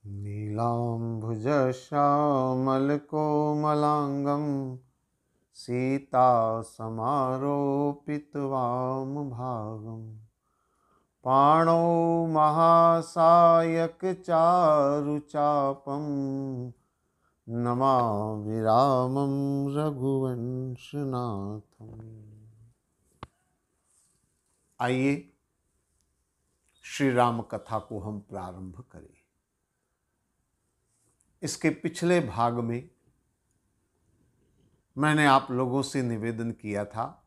नीलाम्भुजश्यामलकोमलाङ्गं सीतासमारोपितवामभागं पाणौ महासायकचारुचापं नमामि रामं रघुवंशनाथम्। आइए श्री राम कथा को हम प्रारंभ करें। इसके पिछले भाग में मैंने आप लोगों से निवेदन किया था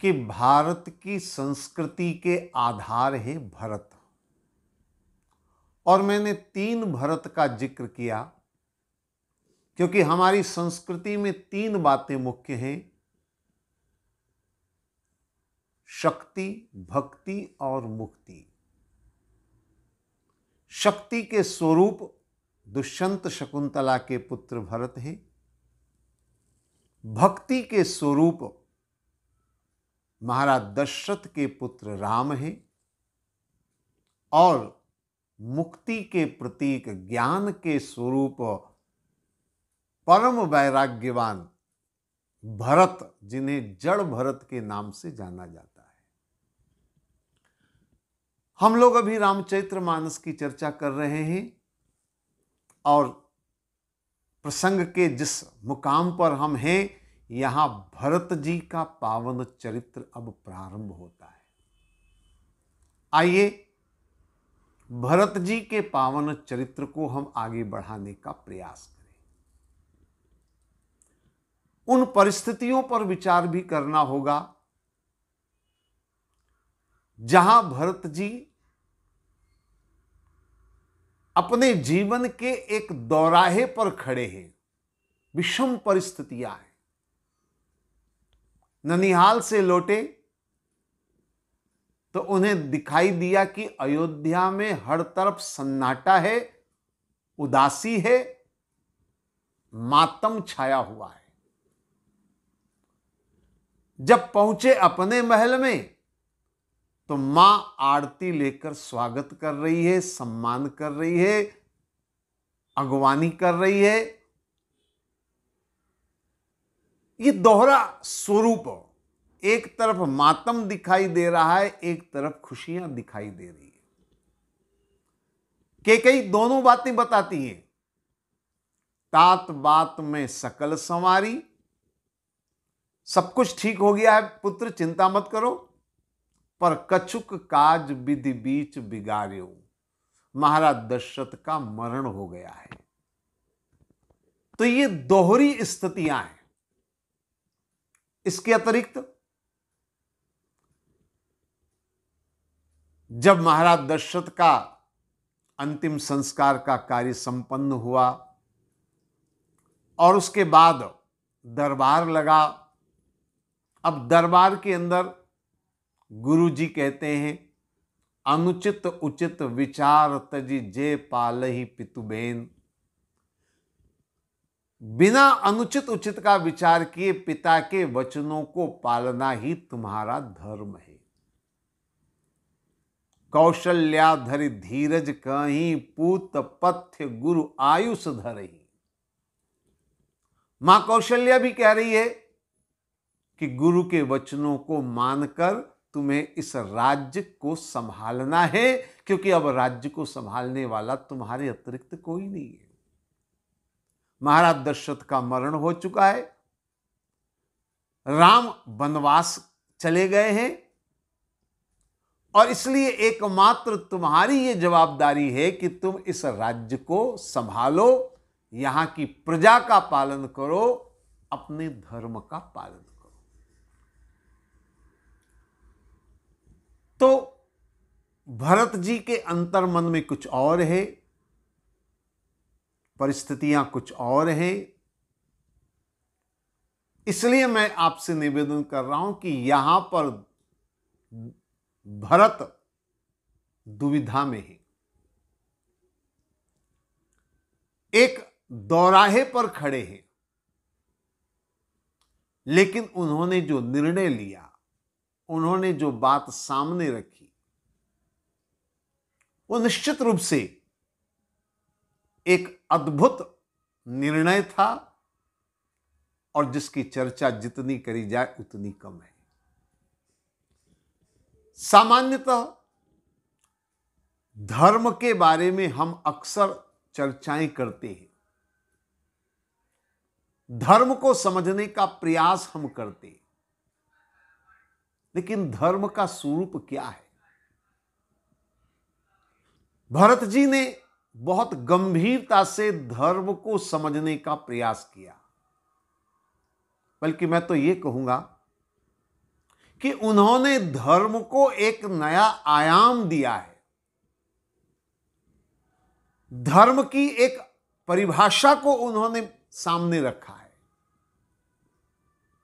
कि भारत की संस्कृति के आधार है भरत, और मैंने 3 भरत का जिक्र किया क्योंकि हमारी संस्कृति में 3 बातें मुख्य हैं: शक्ति, भक्ति और मुक्ति। शक्ति के स्वरूप दुष्यंत शकुंतला के पुत्र भरत हैं, भक्ति के स्वरूप महाराज दशरथ के पुत्र राम हैं, और मुक्ति के प्रतीक ज्ञान के स्वरूप परम वैराग्यवान भरत, जिन्हें जड़ भरत के नाम से जाना जाता है। हम लोग अभी रामचरितमानस की चर्चा कर रहे हैं, और प्रसंग के जिस मुकाम पर हम हैं, यहां भरत जी का पावन चरित्र अब प्रारंभ होता है। आइए भरत जी के पावन चरित्र को हम आगे बढ़ाने का प्रयास करें। उन परिस्थितियों पर विचार भी करना होगा जहां भरत जी अपने जीवन के एक दौराहे पर खड़े हैं। विषम परिस्थितियां हैं। ननिहाल से लौटे तो उन्हें दिखाई दिया कि अयोध्या में हर तरफ सन्नाटा है, उदासी है, मातम छाया हुआ है। जब पहुंचे अपने महल में तो मां आरती लेकर स्वागत कर रही है, सम्मान कर रही है, अगवानी कर रही है। ये दोहरा स्वरूप, एक तरफ मातम दिखाई दे रहा है, एक तरफ खुशियां दिखाई दे रही है। कैकेयी दोनों बातें बताती हैं। तात बात में सकल संवारी, सब कुछ ठीक हो गया है पुत्र, चिंता मत करो, पर कछुक काज विधि बीच बिगाड़्यो, महाराज दशरथ का मरण हो गया है। तो ये दोहरी स्थितियां हैं। इसके अतिरिक्त जब महाराज दशरथ का अंतिम संस्कार का कार्य संपन्न हुआ और उसके बाद दरबार लगा, अब दरबार के अंदर गुरु जी कहते हैं, अनुचित उचित विचार तजी जे पालहि पितुबेन। बिना अनुचित उचित का विचार किए पिता के वचनों को पालना ही तुम्हारा धर्म है। कौशल्या धरि धीरज कहीं, पूत पथ्य गुरु आयुष धरहि। मां कौशल्या भी कह रही है कि गुरु के वचनों को मानकर तुम्हें इस राज्य को संभालना है, क्योंकि अब राज्य को संभालने वाला तुम्हारे अतिरिक्त कोई नहीं है। महाराज दशरथ का मरण हो चुका है, राम वनवास चले गए हैं, और इसलिए एकमात्र तुम्हारी यह जवाबदारी है कि तुम इस राज्य को संभालो, यहां की प्रजा का पालन करो, अपने धर्म का पालन करो। तो भरत जी के अंतर्मन में कुछ और है, परिस्थितियां कुछ और हैं। इसलिए मैं आपसे निवेदन कर रहा हूं कि यहां पर भरत दुविधा में है। एक दौराहे पर खड़े हैं, लेकिन उन्होंने जो निर्णय लिया, उन्होंने जो बात सामने रखी, वो निश्चित रूप से एक अद्भुत निर्णय था और जिसकी चर्चा जितनी करी जाए उतनी कम है। सामान्यतः धर्म के बारे में हम अक्सर चर्चाएं करते हैं, धर्म को समझने का प्रयास हम करते हैं, लेकिन धर्म का स्वरूप क्या है? भरत जी ने बहुत गंभीरता से धर्म को समझने का प्रयास किया, बल्कि मैं तो यह कहूंगा कि उन्होंने धर्म को एक नया आयाम दिया है। धर्म की एक परिभाषा को उन्होंने सामने रखा है,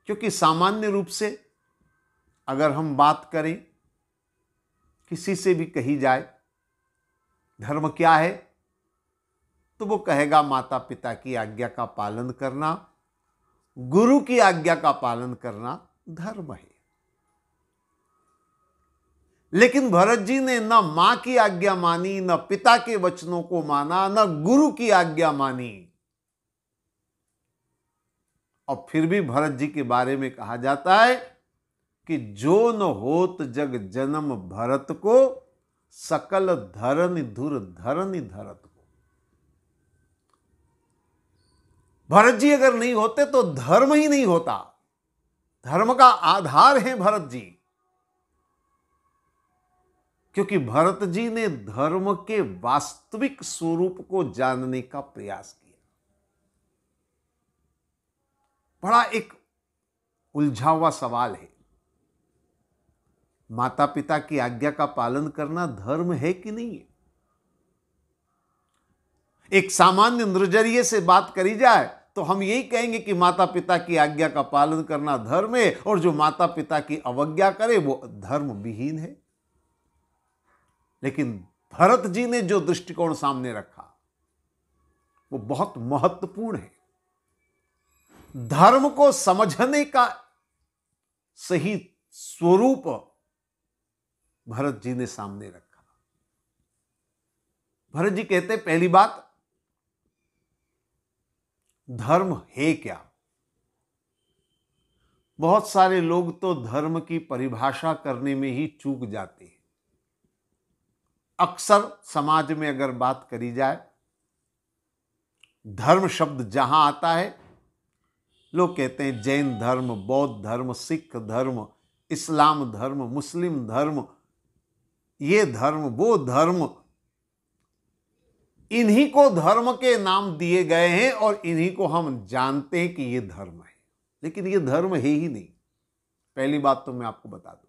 क्योंकि सामान्य रूप से अगर हम बात करें, किसी से भी कही जाए धर्म क्या है, तो वो कहेगा माता पिता की आज्ञा का पालन करना, गुरु की आज्ञा का पालन करना धर्म है। लेकिन भरत जी ने न मां की आज्ञा मानी, न पिता के वचनों को माना, न गुरु की आज्ञा मानी। और फिर भी भरत जी के बारे में कहा जाता है कि जो न होत जग जन्म भरत को, सकल धरनि धुर धरनि धरत को। भरत जी अगर नहीं होते तो धर्म ही नहीं होता। धर्म का आधार है भरत जी, क्योंकि भरत जी ने धर्म के वास्तविक स्वरूप को जानने का प्रयास किया। बड़ा एक उलझा हुआ सवाल है, माता पिता की आज्ञा का पालन करना धर्म है कि नहीं है? एक सामान्य नजरिए से बात करी जाए तो हम यही कहेंगे कि माता पिता की आज्ञा का पालन करना धर्म है, और जो माता पिता की अवज्ञा करे वो धर्म विहीन है। लेकिन भरत जी ने जो दृष्टिकोण सामने रखा वो बहुत महत्वपूर्ण है। धर्म को समझने का सही स्वरूप भरत जी ने सामने रखा। भरत जी कहते हैं, पहली बात, धर्म है क्या? बहुत सारे लोग तो धर्म की परिभाषा करने में ही चूक जाते हैं। अक्सर समाज में अगर बात करी जाए, धर्म शब्द जहां आता है, लोग कहते हैं जैन धर्म, बौद्ध धर्म, सिख धर्म, इस्लाम धर्म, मुस्लिम धर्म, ये धर्म, वो धर्म। इन्हीं को धर्म के नाम दिए गए हैं और इन्हीं को हम जानते हैं कि ये धर्म है, लेकिन ये धर्म है ही नहीं। पहली बात तो मैं आपको बता दूं,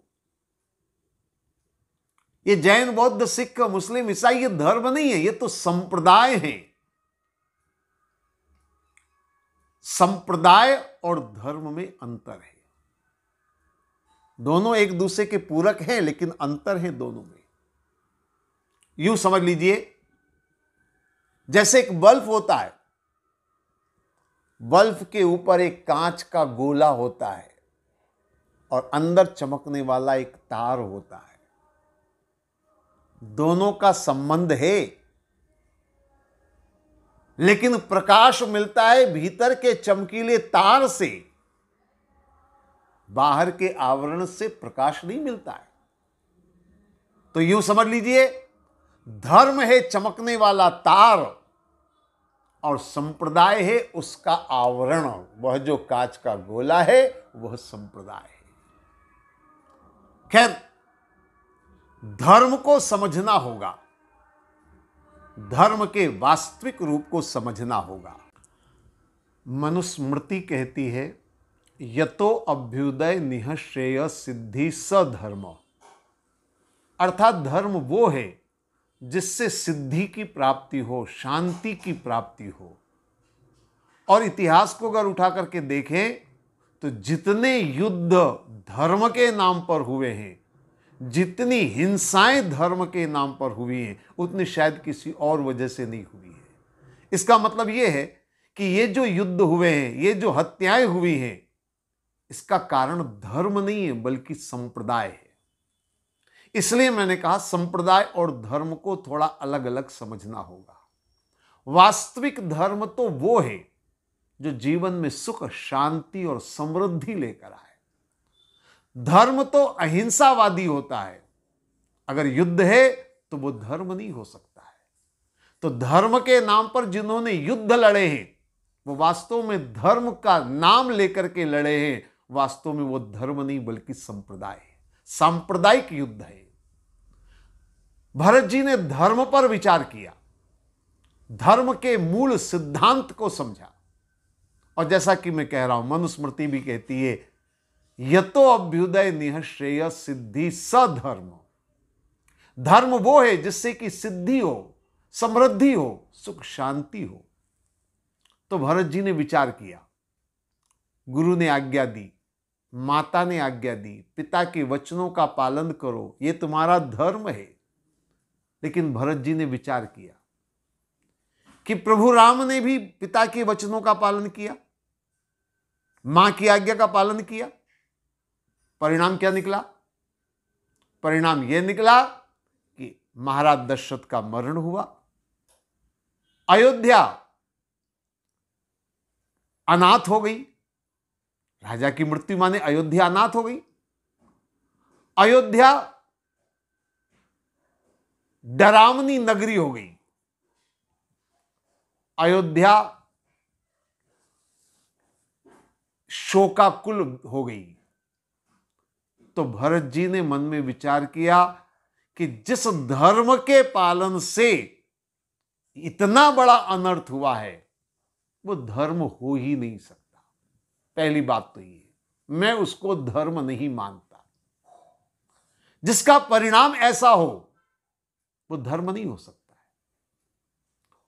ये जैन, बौद्ध, सिख, मुस्लिम, ईसाई ये धर्म नहीं है, ये तो संप्रदाय है। संप्रदाय और धर्म में अंतर है। दोनों एक दूसरे के पूरक हैं, लेकिन अंतर है दोनों में। यूं समझ लीजिए, जैसे एक बल्ब होता है, बल्ब के ऊपर एक कांच का गोला होता है और अंदर चमकने वाला एक तार होता है। दोनों का संबंध है, लेकिन प्रकाश मिलता है भीतर के चमकीले तार से, बाहर के आवरण से प्रकाश नहीं मिलता है। तो यूं समझ लीजिए, धर्म है चमकने वाला तार और संप्रदाय है उसका आवरण। वह जो कांच का गोला है वह संप्रदाय है। खैर, धर्म को समझना होगा, धर्म के वास्तविक रूप को समझना होगा। मनुस्मृति कहती है, यतो अभ्युदय निःश्रेय सिद्धि सधर्म। अर्थात धर्म वो है जिससे सिद्धि की प्राप्ति हो, शांति की प्राप्ति हो। और इतिहास को अगर उठा करके देखें तो जितने युद्ध धर्म के नाम पर हुए हैं, जितनी हिंसाएं धर्म के नाम पर हुई हैं, उतनी शायद किसी और वजह से नहीं हुई है। इसका मतलब यह है कि ये जो युद्ध हुए हैं, ये जो हत्याएं हुई हैं, इसका कारण धर्म नहीं है बल्कि संप्रदाय है। इसलिए मैंने कहा संप्रदाय और धर्म को थोड़ा अलग अलग समझना होगा। वास्तविक धर्म तो वो है जो जीवन में सुख, शांति और समृद्धि लेकर आए। धर्म तो अहिंसावादी होता है। अगर युद्ध है तो वो धर्म नहीं हो सकता है। तो धर्म के नाम पर जिन्होंने युद्ध लड़े हैं वो वास्तव में धर्म का नाम लेकर के लड़े हैं। वास्तव में वो धर्म नहीं बल्कि संप्रदाय है, सांप्रदायिक युद्ध है। भरत जी ने धर्म पर विचार किया, धर्म के मूल सिद्धांत को समझा। और जैसा कि मैं कह रहा हूं, मनुस्मृति भी कहती है, यतो अभ्युदय निह श्रेय सिद्धि सधर्म। धर्म वो है जिससे कि सिद्धि हो, समृद्धि हो, सुख शांति हो। तो भरत जी ने विचार किया, गुरु ने आज्ञा दी, माता ने आज्ञा दी, पिता के वचनों का पालन करो, ये तुम्हारा धर्म है। लेकिन भरत जी ने विचार किया कि प्रभु राम ने भी पिता के वचनों का पालन किया, मां की आज्ञा का पालन किया। परिणाम क्या निकला? परिणाम यह निकला कि महाराज दशरथ का मरण हुआ, अयोध्या अनाथ हो गई। राजा की मृत्यु माने अयोध्या अनाथ हो गई। अयोध्या डरावनी नगरी हो गई। अयोध्या शोकाकुल हो गई। तो भरत जी ने मन में विचार किया कि जिस धर्म के पालन से इतना बड़ा अनर्थ हुआ है वो धर्म हो ही नहीं सकता। पहली बात तो ये, मैं उसको धर्म नहीं मानता। जिसका परिणाम ऐसा हो वो धर्म नहीं हो सकता है।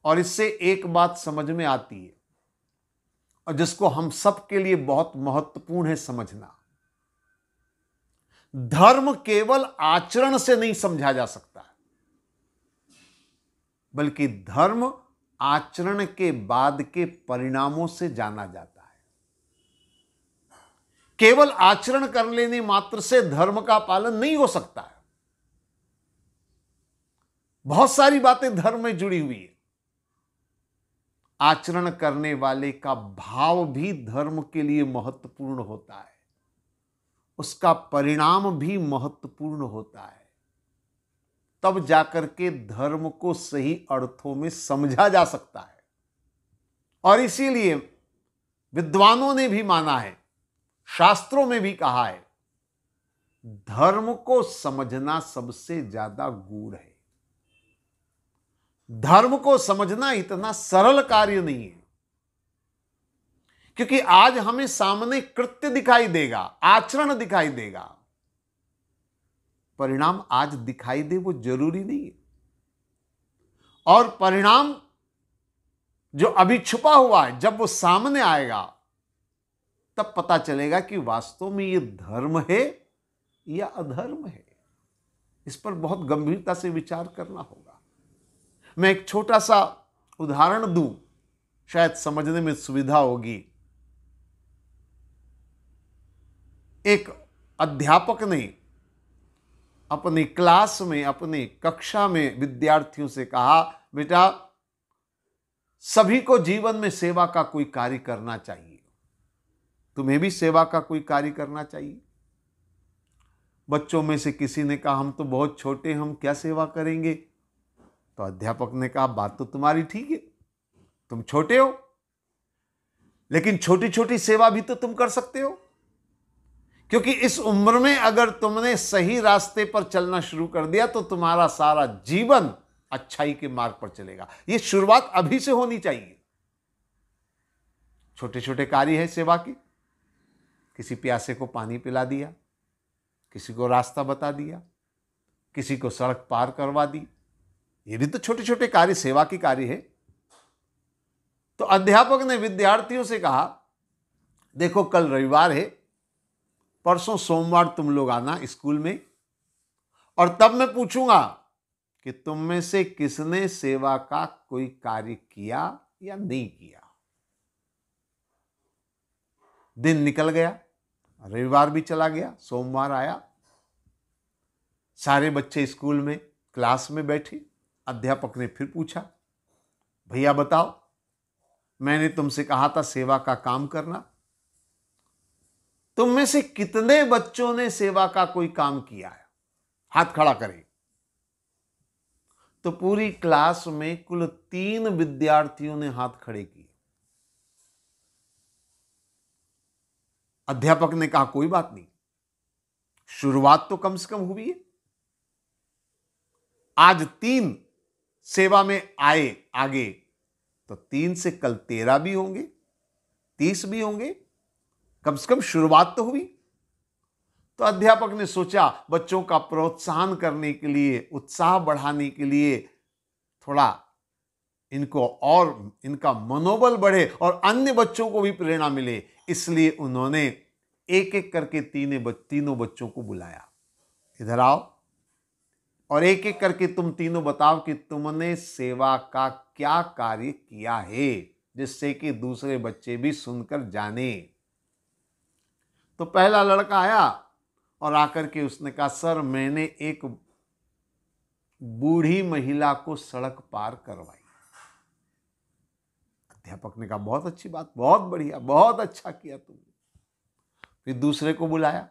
और इससे एक बात समझ में आती है और जिसको हम सबके लिए बहुत महत्वपूर्ण है समझना, धर्म केवल आचरण से नहीं समझा जा सकता है, बल्कि धर्म आचरण के बाद के परिणामों से जाना जाता है। केवल आचरण कर लेने मात्र से धर्म का पालन नहीं हो सकता है। बहुत सारी बातें धर्म में जुड़ी हुई है। आचरण करने वाले का भाव भी धर्म के लिए महत्वपूर्ण होता है, उसका परिणाम भी महत्वपूर्ण होता है। तब जाकर के धर्म को सही अर्थों में समझा जा सकता है। और इसीलिए विद्वानों ने भी माना है, शास्त्रों में भी कहा है, धर्म को समझना सबसे ज्यादा गूढ़ है। धर्म को समझना इतना सरल कार्य नहीं है, क्योंकि आज हमें सामने कृत्य दिखाई देगा, आचरण दिखाई देगा, परिणाम आज दिखाई दे वो जरूरी नहीं है। और परिणाम जो अभी छुपा हुआ है, जब वो सामने आएगा तब पता चलेगा कि वास्तव में ये धर्म है या अधर्म है। इस पर बहुत गंभीरता से विचार करना होगा। मैं एक छोटा सा उदाहरण दूं, शायद समझने में सुविधा होगी। एक अध्यापक ने अपनी क्लास में, अपनी कक्षा में विद्यार्थियों से कहा, बेटा सभी को जीवन में सेवा का कोई कार्य करना चाहिए, तुम्हें भी सेवा का कोई कार्य करना चाहिए। बच्चों में से किसी ने कहा, हम तो बहुत छोटे, हम क्या सेवा करेंगे। तो अध्यापक ने कहा, बात तो तुम्हारी ठीक है, तुम छोटे हो, लेकिन छोटी छोटी सेवा भी तो तुम कर सकते हो। क्योंकि इस उम्र में अगर तुमने सही रास्ते पर चलना शुरू कर दिया तो तुम्हारा सारा जीवन अच्छाई के मार्ग पर चलेगा। यह शुरुआत अभी से होनी चाहिए। छोटे छोटे कार्य है सेवा के, किसी प्यासे को पानी पिला दिया, किसी को रास्ता बता दिया, किसी को सड़क पार करवा दी, ये भी तो छोटे छोटे कार्य, सेवा की कार्य है। तो अध्यापक ने विद्यार्थियों से कहा, देखो कल रविवार है, परसों सोमवार तुम लोग आना स्कूल में, और तब मैं पूछूंगा कि तुम में से किसने सेवा का कोई कार्य किया या नहीं किया। दिन निकल गया, रविवार भी चला गया, सोमवार आया, सारे बच्चे स्कूल में क्लास में बैठे। अध्यापक ने फिर पूछा, भैया बताओ, मैंने तुमसे कहा था सेवा का काम करना। तुम में से कितने बच्चों ने सेवा का कोई काम किया है? हाथ खड़ा करें। तो पूरी क्लास में कुल 3 विद्यार्थियों ने हाथ खड़े किए। अध्यापक ने कहा कोई बात नहीं, शुरुआत तो कम से कम हुई है। आज 3 सेवा में आए आगे, तो 3 से कल 13 भी होंगे, 30 भी होंगे, कम से कम शुरुआत तो हुई। तो अध्यापक ने सोचा बच्चों का प्रोत्साहन करने के लिए, उत्साह बढ़ाने के लिए, थोड़ा इनको और इनका मनोबल बढ़े और अन्य बच्चों को भी प्रेरणा मिले, इसलिए उन्होंने एक एक करके तीनों बच्चों को बुलाया। इधर आओ और एक एक करके तुम तीनों बताओ कि तुमने सेवा का क्या कार्य किया है, जिससे कि दूसरे बच्चे भी सुनकर जाने। तो पहला लड़का आया और आकर के उसने कहा, सर मैंने एक बूढ़ी महिला को सड़क पार करवाई। अध्यापक ने कहा बहुत अच्छी बात, बहुत बढ़िया, बहुत अच्छा किया तुमने। फिर दूसरे को बुलाया,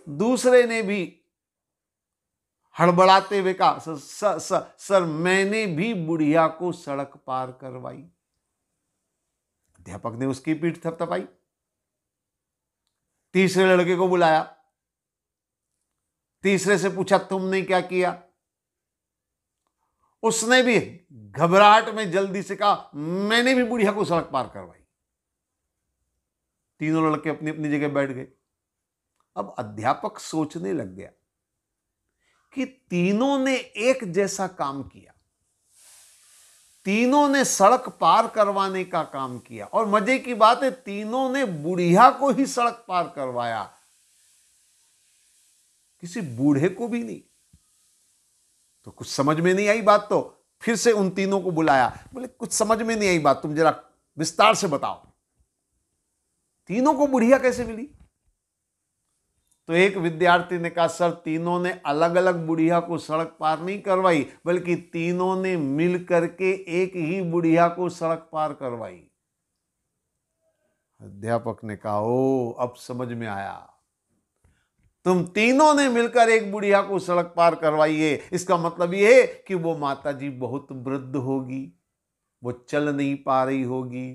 दूसरे ने भी हड़बड़ाते हुए कहा, सर मैंने भी बुढ़िया को सड़क पार करवाई। अध्यापक ने उसकी पीठ थपथपाई। तीसरे लड़के को बुलाया, तीसरे से पूछा तुमने क्या किया? उसने भी घबराहट में जल्दी से कहा मैंने भी बुढ़िया को सड़क पार करवाई। तीनों लड़के अपनी अपनी जगह बैठ गए। अब अध्यापक सोचने लग गया कि तीनों ने एक जैसा काम किया, तीनों ने सड़क पार करवाने का काम किया, और मजे की बात है तीनों ने बुढ़िया को ही सड़क पार करवाया, किसी बूढ़े को भी नहीं। तो कुछ समझ में नहीं आई बात, तो फिर से उन तीनों को बुलाया, बोले कुछ समझ में नहीं आई बात, तुम जरा विस्तार से बताओ, तीनों को बुढ़िया कैसे मिली? तो एक विद्यार्थी ने कहा सर तीनों ने अलग अलग बुढ़िया को सड़क पार नहीं करवाई, बल्कि तीनों ने मिल करके एक ही बुढ़िया को सड़क पार करवाई। अध्यापक ने कहा ओ अब समझ में आया, तुम तीनों ने मिलकर एक बुढ़िया को सड़क पार करवाई है। इसका मतलब यह है कि वो माता जी बहुत वृद्ध होगी, वो चल नहीं पा रही होगी,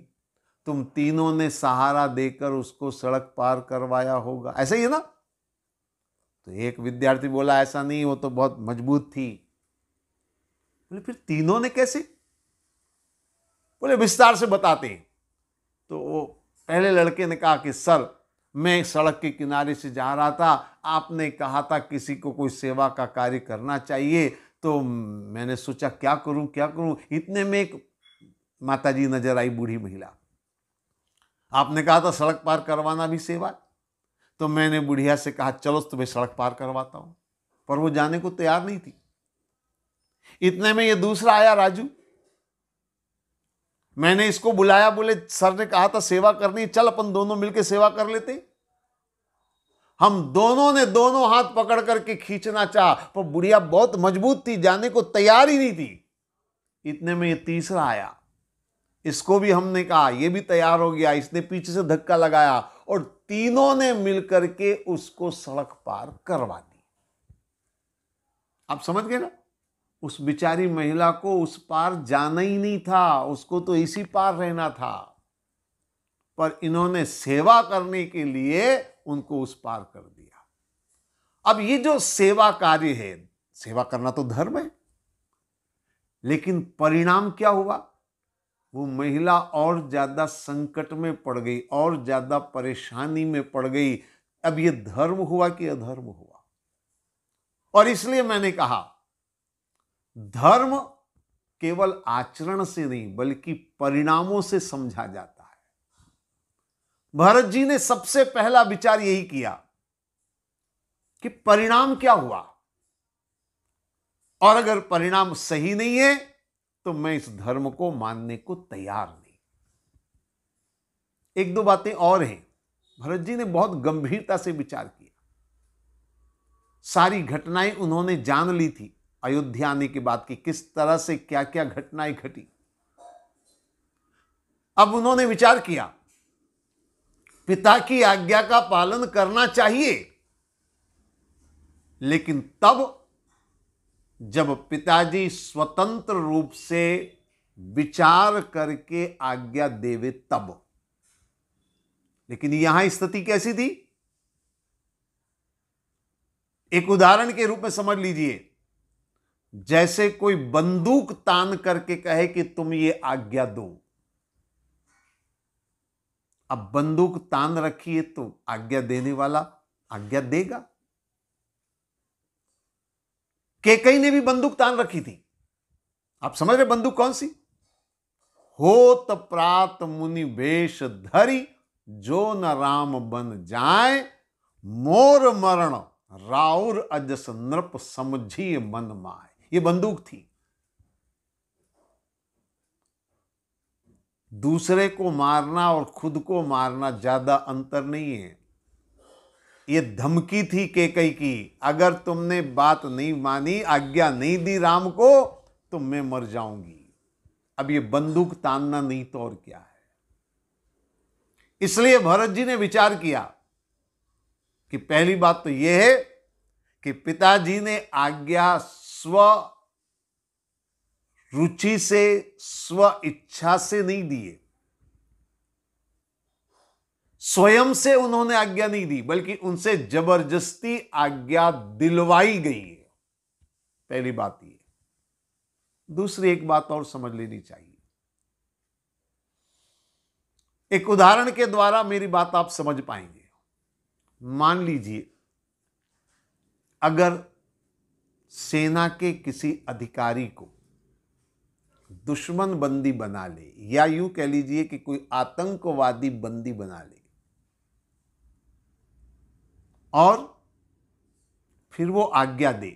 तुम तीनों ने सहारा देकर उसको सड़क पार करवाया होगा, ऐसा ही है ना? तो एक विद्यार्थी बोला ऐसा नहीं, वो तो बहुत मजबूत थी। बोले फिर तीनों ने कैसे? बोले विस्तार से बताते हैं। तो वो पहले लड़के ने कहा कि सर मैं सड़क के किनारे से जा रहा था, आपने कहा था किसी को कोई सेवा का कार्य करना चाहिए, तो मैंने सोचा क्या करूं। इतने में एक माताजी नजर आई, बूढ़ी महिला। आपने कहा था सड़क पार करवाना भी सेवा, तो मैंने बुढ़िया से कहा चलो तुम्हें सड़क पार करवाता हूं, पर वो जाने को तैयार नहीं थी। इतने में ये दूसरा आया, राजू। मैंने इसको बुलाया, बोले सर ने कहा था सेवा करनी, चल अपन दोनों मिलकर सेवा कर लेते। हम दोनों ने दोनों हाथ पकड़ करके खींचना चाहा, पर बुढ़िया बहुत मजबूत थी, जाने को तैयार ही नहीं थी। इतने में ये तीसरा आया, इसको भी हमने कहा, ये भी तैयार हो गया, इसने पीछे से धक्का लगाया और तीनों ने मिलकर के उसको सड़क पार करवा दी। आप समझ गए ना? उस बिचारी महिला को उस पार जाना ही नहीं था, उसको तो इसी पार रहना था, पर इन्होंने सेवा करने के लिए उनको उस पार कर दिया। अब ये जो सेवा कार्य है, सेवा करना तो धर्म है, लेकिन परिणाम क्या हुआ? वो महिला और ज्यादा संकट में पड़ गई, और ज्यादा परेशानी में पड़ गई। अब ये धर्म हुआ कि अधर्म हुआ? और इसलिए मैंने कहा धर्म केवल आचरण से नहीं बल्कि परिणामों से समझा जाता है। भरत जी ने सबसे पहला विचार यही किया कि परिणाम क्या हुआ, और अगर परिणाम सही नहीं है तो मैं इस धर्म को मानने को तैयार नहीं। एक दो बातें और हैं। भरत जी ने बहुत गंभीरता से विचार किया, सारी घटनाएं उन्होंने जान ली थी, अयोध्या आने के बाद कि किस तरह से क्या क्या घटनाएं घटी। अब उन्होंने विचार किया पिता की आज्ञा का पालन करना चाहिए, लेकिन तब जब पिताजी स्वतंत्र रूप से विचार करके आज्ञा देवे तब। लेकिन यहां स्थिति कैसी थी, एक उदाहरण के रूप में समझ लीजिए, जैसे कोई बंदूक तान करके कहे कि तुम ये आज्ञा दो। अब बंदूक तान रखी है तो आज्ञा देने वाला आज्ञा देगा। कैकेयी ने भी बंदूक तान रखी थी। आप समझ रहे बंदूक कौन सी? होत प्रात मुनि वेश धरी, जो न राम बन जाए, मोर मरण राउर अजस नृप समझिए मन माए। ये बंदूक थी। दूसरे को मारना और खुद को मारना ज्यादा अंतर नहीं है। ये धमकी थी कैकेयी की, अगर तुमने बात नहीं मानी, आज्ञा नहीं दी राम को, तो मैं मर जाऊंगी। अब ये बंदूक तानना नहीं तो और क्या है। इसलिए भरत जी ने विचार किया कि पहली बात तो यह है कि पिताजी ने आज्ञा स्व रुचि से, स्व इच्छा से नहीं दिए, स्वयं से उन्होंने आज्ञा नहीं दी, बल्कि उनसे जबरदस्ती आज्ञा दिलवाई गई है। पहली बात ये। दूसरी एक बात और समझ लेनी चाहिए। एक उदाहरण के द्वारा मेरी बात आप समझ पाएंगे। मान लीजिए अगर सेना के किसी अधिकारी को दुश्मन बंदी बना ले, या यूं कह लीजिए कि कोई आतंकवादी बंदी बना ले, और फिर वो आज्ञा दे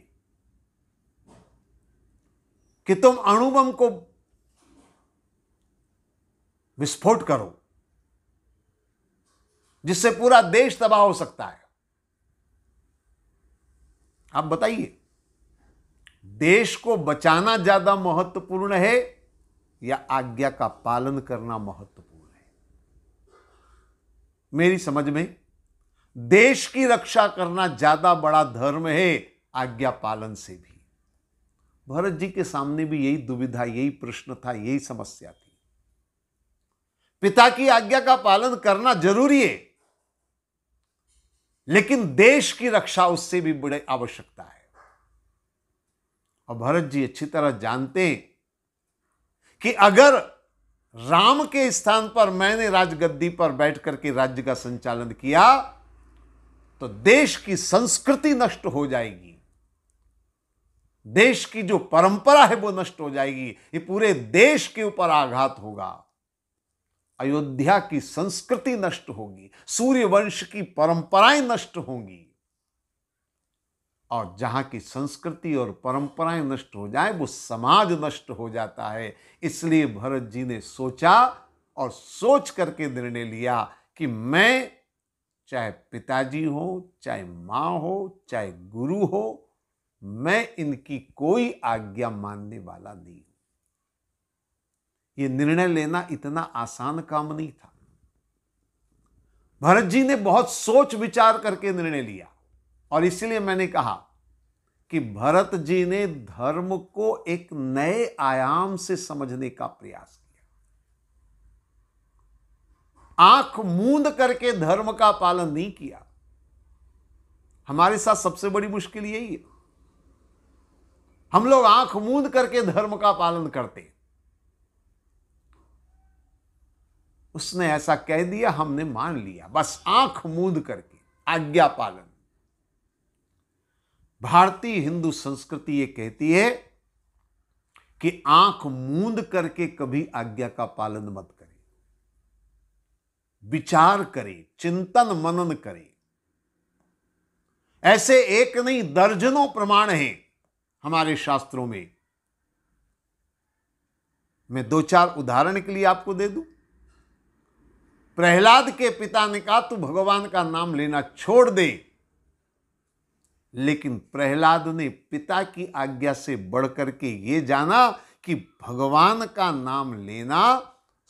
कि तुम अणु बम को विस्फोट करो, जिससे पूरा देश तबाह हो सकता है। आप बताइए, देश को बचाना ज्यादा महत्वपूर्ण है या आज्ञा का पालन करना महत्वपूर्ण है? मेरी समझ में देश की रक्षा करना ज्यादा बड़ा धर्म है आज्ञा पालन से भी। भरत जी के सामने भी यही दुविधा, यही प्रश्न था, यही समस्या थी। पिता की आज्ञा का पालन करना जरूरी है, लेकिन देश की रक्षा उससे भी बड़ी आवश्यकता है। और भरत जी अच्छी तरह जानते हैं कि अगर राम के स्थान पर मैंने राजगद्दी पर बैठ करके राज्य का संचालन किया तो देश की संस्कृति नष्ट हो जाएगी, देश की जो परंपरा है वो नष्ट हो जाएगी, ये पूरे देश के ऊपर आघात होगा। अयोध्या की संस्कृति नष्ट होगी, सूर्यवंश की परंपराएं नष्ट होंगी, और जहां की संस्कृति और परंपराएं नष्ट हो जाए वो समाज नष्ट हो जाता है। इसलिए भरत जी ने सोचा और सोच करके निर्णय लिया कि मैं, चाहे पिताजी हो, चाहे मां हो, चाहे गुरु हो, मैं इनकी कोई आज्ञा मानने वाला नहीं हूं। यह निर्णय लेना इतना आसान काम नहीं था। भरत जी ने बहुत सोच विचार करके निर्णय लिया, और इसलिए मैंने कहा कि भरत जी ने धर्म को एक नए आयाम से समझने का प्रयास किया। आंख मूंद करके धर्म का पालन नहीं किया। हमारे साथ सबसे बड़ी मुश्किल यही है, हम लोग आंख मूंद करके धर्म का पालन करते। उसने ऐसा कह दिया, हमने मान लिया, बस आंख मूंद करके आज्ञा पालन। भारतीय हिंदू संस्कृति ये कहती है कि आंख मूंद करके कभी आज्ञा का पालन मत करें, विचार करें, चिंतन मनन करें। ऐसे एक नहीं दर्जनों प्रमाण हैं हमारे शास्त्रों में। मैं दो चार उदाहरण के लिए आपको दे दूं। प्रहलाद के पिता ने कहा तू भगवान का नाम लेना छोड़ दे, लेकिन प्रहलाद ने पिता की आज्ञा से बढ़ करके ये जाना कि भगवान का नाम लेना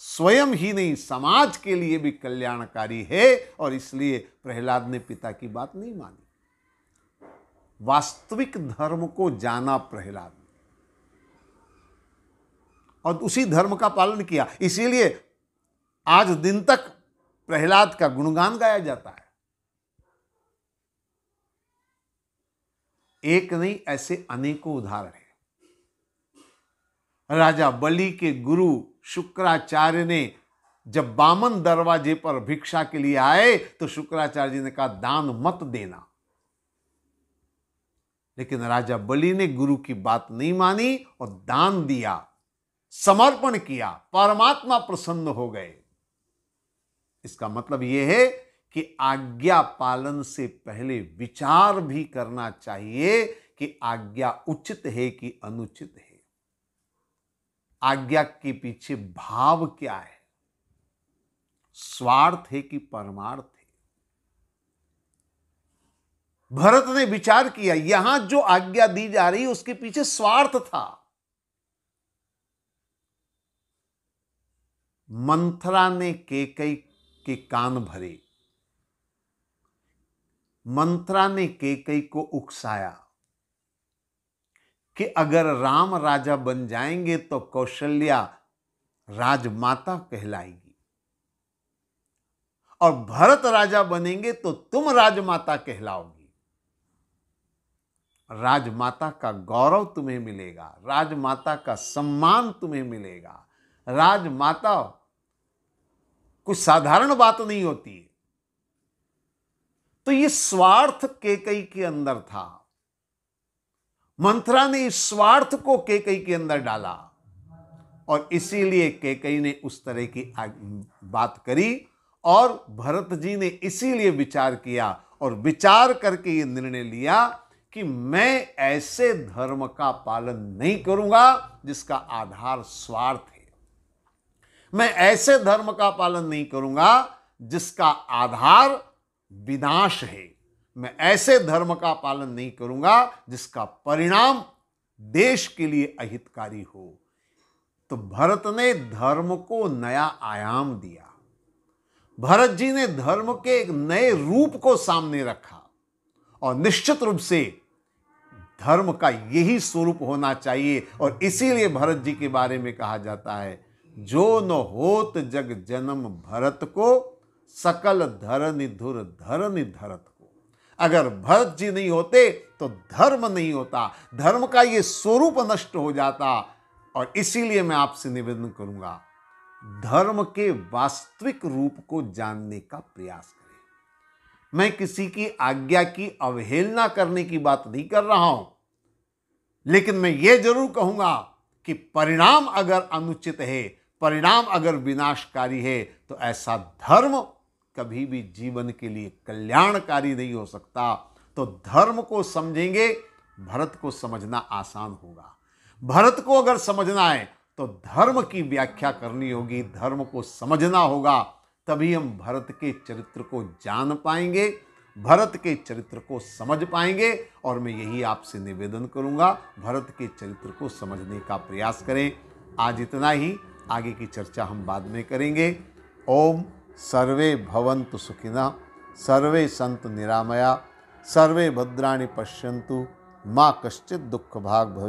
स्वयं ही नहीं समाज के लिए भी कल्याणकारी है, और इसलिए प्रहलाद ने पिता की बात नहीं मानी। वास्तविक धर्म को जाना प्रहलाद ने और उसी धर्म का पालन किया। इसीलिए आज दिन तक प्रहलाद का गुणगान गाया जाता है। एक नहीं, ऐसे अनेकों उदाहरण हैं। राजा बलि के गुरु शुक्राचार्य ने जब बामन दरवाजे पर भिक्षा के लिए आए तो शुक्राचार्य जी ने कहा दान मत देना, लेकिन राजा बलि ने गुरु की बात नहीं मानी और दान दिया, समर्पण किया, परमात्मा प्रसन्न हो गए। इसका मतलब यह है कि आज्ञा पालन से पहले विचार भी करना चाहिए कि आज्ञा उचित है कि अनुचित है, आज्ञा के पीछे भाव क्या है, स्वार्थ है कि परमार्थ है। भरत ने विचार किया, यहां जो आज्ञा दी जा रही उसके पीछे स्वार्थ था। मंथरा ने केकई के कान भरे, मंथरा ने केकई को उकसाया कि अगर राम राजा बन जाएंगे तो कौशल्या राजमाता कहलाएगी, और भरत राजा बनेंगे तो तुम राजमाता कहलाओगी। राजमाता का गौरव तुम्हें मिलेगा, राजमाता का सम्मान तुम्हें मिलेगा। राजमाता कुछ साधारण बात नहीं होती है। तो ये स्वार्थ केकई के अंदर था। मंथरा ने इस स्वार्थ को केकई के अंदर डाला और इसीलिए केकई ने उस तरह की बात करी, और भरत जी ने इसीलिए विचार किया और विचार करके ये निर्णय लिया कि मैं ऐसे धर्म का पालन नहीं करूंगा जिसका आधार स्वार्थ है, मैं ऐसे धर्म का पालन नहीं करूंगा जिसका आधार विनाश है, मैं ऐसे धर्म का पालन नहीं करूंगा जिसका परिणाम देश के लिए अहितकारी हो। तो भरत ने धर्म को नया आयाम दिया। भरत जी ने धर्म के एक नए रूप को सामने रखा, और निश्चित रूप से धर्म का यही स्वरूप होना चाहिए। और इसीलिए भरत जी के बारे में कहा जाता है, जो न होत जग जन्म भरत को, सकल धरनि धुर धरनि धरत को। अगर भरत जी नहीं होते तो धर्म नहीं होता, धर्म का ये स्वरूप नष्ट हो जाता। और इसीलिए मैं आपसे निवेदन करूंगा, धर्म के वास्तविक रूप को जानने का प्रयास करें। मैं किसी की आज्ञा की अवहेलना करने की बात नहीं कर रहा हूं, लेकिन मैं ये जरूर कहूंगा कि परिणाम अगर अनुचित है, परिणाम अगर विनाशकारी है, तो ऐसा धर्म कभी भी जीवन के लिए कल्याणकारी नहीं हो सकता। तो धर्म को समझेंगे, भरत को समझना आसान होगा। भरत को अगर समझना है तो धर्म की व्याख्या करनी होगी, धर्म को समझना होगा, तभी हम भरत के चरित्र को जान पाएंगे, भरत के चरित्र को समझ पाएंगे। और मैं यही आपसे निवेदन करूंगा, भरत के चरित्र को समझने का प्रयास करें। आज इतना ही, आगे की चर्चा हम बाद में करेंगे। ओम सर्वे भवन्तु सुखिनः, सर्वे सन्तु निरामया, सर्वे भद्राणि पश्यन्तु, मां कश्चित् दुःख भाग् भवेत्।